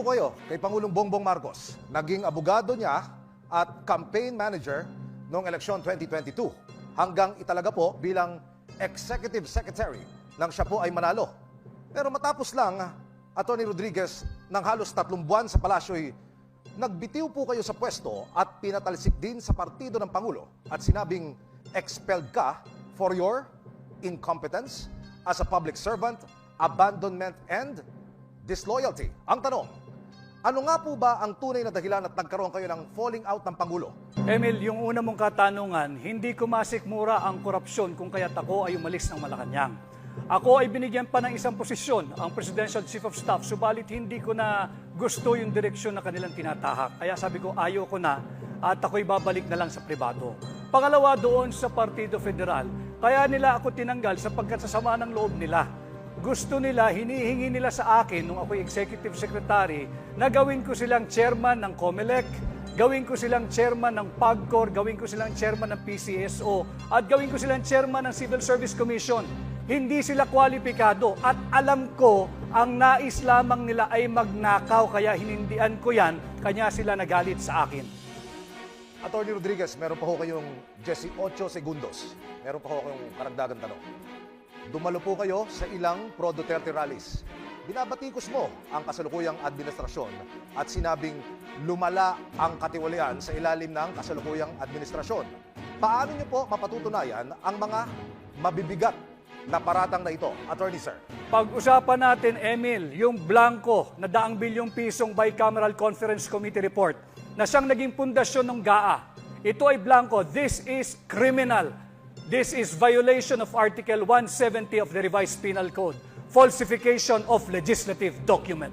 Kayo kay Pangulong Bongbong Marcos, naging abogado niya at campaign manager noong eleksyon 2022 hanggang italaga po bilang executive secretary nang siya po ay manalo. Pero matapos lang, Atty. Rodriguez, ng halos 3 buwan sa palasyo'y nagbitiw po kayo sa pwesto at pinatalsik din sa partido ng Pangulo at sinabing expelled ka for your incompetence as a public servant, abandonment, and disloyalty. Ang tanong, ano nga po ba ang tunay na dahilan at nagkaroon kayo ng falling out ng Pangulo? Emil, yung una mong katanungan, hindi ko masikmura ang korupsyon kung kaya't ako ay umalis ng Malacanang. Ako ay binigyan pa ng isang posisyon, ang Presidential Chief of Staff, subalit hindi ko na gusto yung direksyon na kanilang tinatahak. Kaya sabi ko, ayaw ko na at ako'y babalik na lang sa pribado. Pangalawa, doon sa Partido Federal, kaya nila ako tinanggal sapagkat sa sama ng loob nila. Gusto nila, hinihingi nila sa akin nung ako'y executive secretary na gawin ko silang chairman ng COMELEC, gawin ko silang chairman ng PAGCOR, gawin ko silang chairman ng PCSO, at gawin ko silang chairman ng Civil Service Commission. Hindi sila kwalipikado at alam ko ang nais lamang nila ay magnakaw kaya hinindian ko yan, kanya sila nagalit sa akin. Atty. Rodriguez, meron pa ho kayong 18 segundos. Meron pa ho kayong karagdagan tanong. Dumalo po kayo sa ilang pro-Duterte rallies. Binabatikos mo ang kasalukuyang administrasyon at sinabing lumala ang katiwalian sa ilalim ng kasalukuyang administrasyon. Paano niyo po mapatutunayan ang mga mabibigat na paratang na ito, Attorney Sir? Pag-usapan natin, Emil, yung blanco na 100 bilyong pisong Bicameral Conference Committee report na siyang naging pundasyon ng GAA. Ito ay blanco. This is criminal. This is violation of Article 170 of the Revised Penal Code, falsification of legislative document.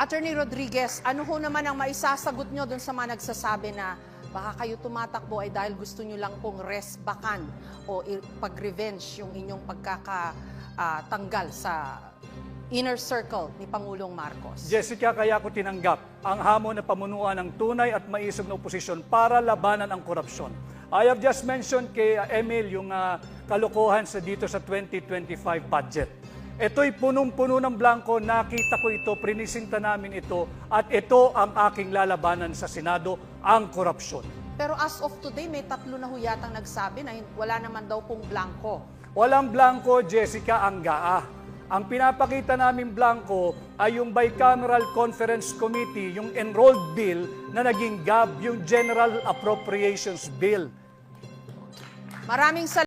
Attorney Rodriguez, ano ho naman ang maisasagot nyo dun sa mga nagsasabi na baka kayo tumatakbo ay dahil gusto nyo lang pong resbakan o pag-revenge yung inyong pagkakatanggal sa inner circle ni Pangulong Marcos? Jessica, kaya ko tinanggap ang hamon na pamunuan ng tunay at maisog na oposisyon para labanan ang korupsyon. I have just mentioned kay Emil yung kalokohan dito sa 2025 budget. Ito'y punong-puno ng blanco, nakita ko ito, prinisinta namin ito, at ito ang aking lalabanan sa Senado, ang korupsyon. Pero as of today, may 3 na ho yatang nagsabi na wala naman daw pong blanco. Walang blanco, Jessica, ang GAA. Ang pinapakita namin blanco ay yung Bicameral Conference Committee, yung enrolled bill na naging GAB, yung General Appropriations Bill. Maraming salamat.